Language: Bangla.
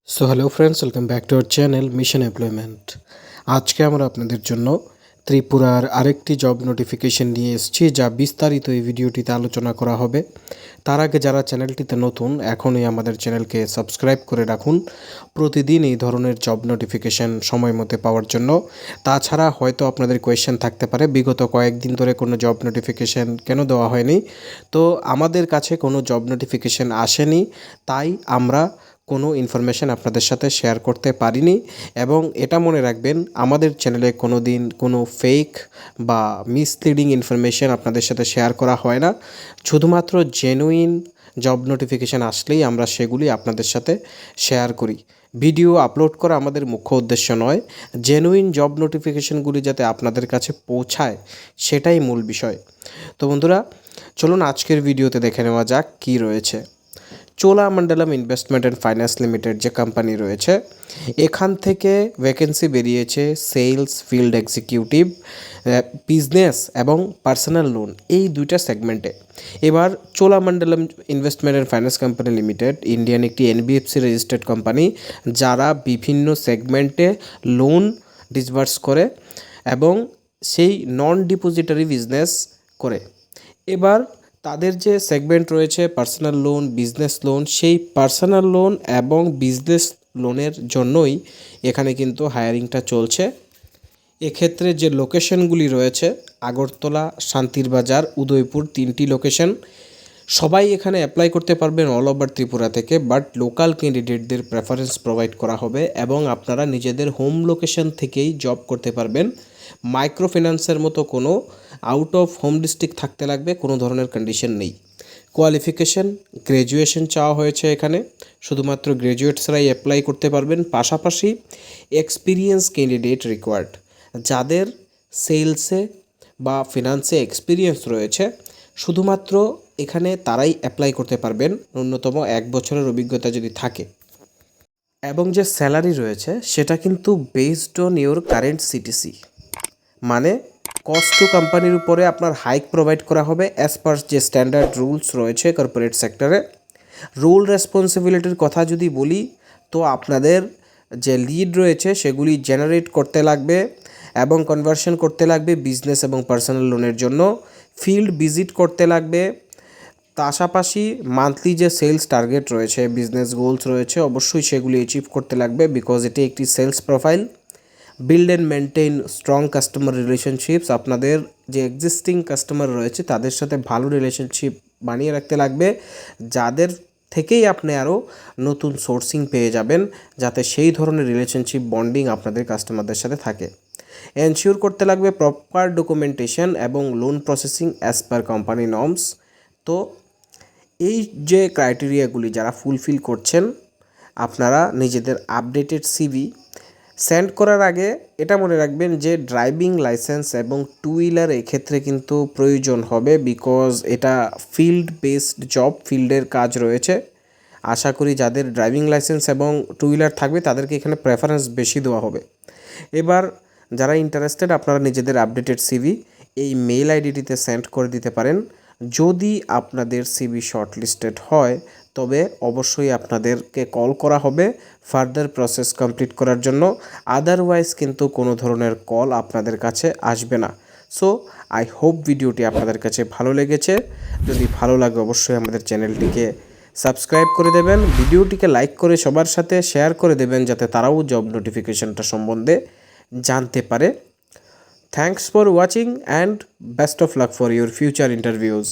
So hello friends, welcome back to our channel mission employment. আজকে আমরা আপনাদের জন্য ত্রিপুরার আরেকটি জব নোটিফিকেশন নিয়ে এসেছি, যা বিস্তারিত এই ভিডিওটিতে আলোচনা করা হবে। তার আগে যারা চ্যানেলটিতে নতুন, এখনই আমাদের চ্যানেলকে সাবস্ক্রাইব করে রাখুন প্রতিদিন এই ধরনের জব নোটিফিকেশন সময় মতো পাওয়ার জন্য। তাছাড়া হয়তো আপনাদের কোয়েশ্চেন থাকতে পারে, বিগত কয়েকদিন ধরে কোনো জব নোটিফিকেশন কেন দেওয়া হয়নি। তো আমাদের কাছে কোনো জব নোটিফিকেশন আসেনি, তাই আমরা কোনো ইনফরমেশান আপনাদের সাথে শেয়ার করতে পারিনি। এবং এটা মনে রাখবেন, আমাদের চ্যানেলে কোনো দিন কোনো ফেক বা মিসলিডিং ইনফরমেশান আপনাদের সাথে শেয়ার করা হয় না। শুধুমাত্র জেনুইন জব নোটিফিকেশান আসলেই আমরা সেগুলি আপনাদের সাথে শেয়ার করি। ভিডিও আপলোড করা আমাদের মুখ্য উদ্দেশ্য নয়, জেনুইন জব নোটিফিকেশানগুলি যাতে আপনাদের কাছে পৌঁছায় সেটাই মূল বিষয়। তো বন্ধুরা, চলুন আজকের ভিডিওতে দেখে নেওয়া যাক কী রয়েছে। Cholamandalam investment and finance limited যে কোম্পানি রয়েছে, এখান থেকে ভ্যাকেন্সি বেরিয়েছে সেলস, ফিল্ড এক্সিকিউটিভ, বিজনেস এবং পার্সোনাল লোন, এই দুইটা সেগমেন্টে। এবার Cholamandalam investment and finance company limited Indian একটি এনবিএফসি রেজিস্টার্ড কোম্পানি, যারা বিভিন্ন সেগমেন্টে লোন ডিসবার্স করে এবং সেই নন ডিপোজিটারি বিজনেস করে। এবার তাদের যে সেগমেন্ট রয়েছে পার্সোনাল লোন, বিজনেস লোন, সেই পার্সোনাল লোন এবং বিজনেস লোনের জন্যই এখানে কিন্তু হায়ারিংটা চলছে। এক্ষেত্রে যে লোকেশনগুলি রয়েছে, আগরতলা, শান্তিরবাজার, উদয়পুর, তিনটি লোকেশন। সবাই এখানে অ্যাপ্লাই করতে পারবেন অল ওভার ত্রিপুরা থেকে, বাট লোকাল ক্যান্ডিডেটদের প্রেফারেন্স প্রোভাইড করা হবে এবং আপনারা নিজেদের হোম লোকেশন থেকেই জব করতে পারবেন। মাইক্রো ফিন্যান্সের মতো কোনো আউট অফ হোম ডিস্ট্রিক্ট থাকতে লাগবে কোনো ধরনের কন্ডিশন নেই। কোয়ালিফিকেশন গ্র্যাজুয়েশন চাওয়া হয়েছে এখানে, শুধুমাত্র গ্র্যাজুয়েটসরাই অ্যাপ্লাই করতে পারবেন। পাশাপাশি এক্সপিরিয়েন্স ক্যান্ডিডেট রিকোয়ার্ড, যাদের সেলসে বা ফিনান্সে এক্সপিরিয়েন্স রয়েছে শুধুমাত্র এখানে তারাই অ্যাপ্লাই করতে পারবেন, ন্যূনতম 1 বছরের অভিজ্ঞতা যদি থাকে। এবং যে স্যালারি রয়েছে সেটা কিন্তু based on your current CTC, মানে কস্ট টু কোম্পানির উপরে আপনার হাইক প্রোভাইড করা হবে অ্যাজ পার যে স্ট্যান্ডার্ড রুলস রয়েছে কর্পোরেট সেক্টরে। রোল রেসপন্সিবিলিটির কথা যদি বলি, তো আপনাদের যে লিড রয়েছে সেগুলি জেনারেট করতে লাগবে এবং কনভার্সন করতে লাগবে বিজনেস এবং পার্সোনাল লোনের জন্য। ফিল্ড ভিজিট করতে লাগবে। পাশাপাশি মান্থলি যে সেলস টার্গেট রয়েছে, বিজনেস গোলস রয়েছে, অবশ্যই সেগুলি অ্যাচিভ করতে লাগবে, বিকজ এটি একটি sales profile. Build and maintain strong customer relationships, আপনাদের যে এক্সিস্টিং কাস্টমার রয়েছে তাদের সাথে ভালো রিলেশনশিপ বানিয়ে রাখতে লাগবে, যাদের থেকেই আপনি আরও নতুন সোর্সিং পেয়ে যাবেন, যাতে সেই ধরনের রিলেশনশিপ বন্ডিং আপনাদের কাস্টমারদের সাথে থাকে। এনশিওর করতে লাগবে প্রপার ডকুমেন্টেশন এবং loan processing as per company norms. তো এই যে ক্রাইটেরিয়াগুলি যারা ফুলফিল করছেন, আপনারা নিজেদের আপডেটেড সিভি সেন্ড করার আগে এটা মনে রাখবেন যে ড্রাইভিং লাইসেন্স এবং টু হুইলার এক্ষেত্রে কিন্তু প্রয়োজন হবে, বিকজ এটা ফিল্ড বেসড জব, ফিল্ডের কাজ রয়েছে। আশা করি যাদের ড্রাইভিং লাইসেন্স এবং টু হুইলার থাকবে তাদেরকে এখানে প্রেফারেন্স বেশি দেওয়া হবে। এবার যারা ইন্টারেস্টেড, আপনারা নিজেদের আপডেটেড সিভি এই মেইল আইডিটিতে সেন্ড করে দিতে পারেন। যদি আপনাদের সিভি শর্টলিস্টেড হয় তবে অবশ্যই আপনাদেরকে কল করা হবে ফার্দার প্রসেস কমপ্লিট করার জন্য, আদারওয়াইজ কিন্তু কোনো ধরনের কল আপনাদের কাছে আসবে না। সো আই হোপ ভিডিওটি আপনাদের কাছে ভালো লেগেছে। যদি ভালো লাগে অবশ্যই আমাদের চ্যানেলটিকে সাবস্ক্রাইব করে দেবেন, ভিডিওটিকে লাইক করে সবার সাথে শেয়ার করে দেবেন, যাতে তারাও জব নোটিফিকেশনটা সম্বন্ধে জানতে পারে। Thanks for watching and best of luck for your future interviews.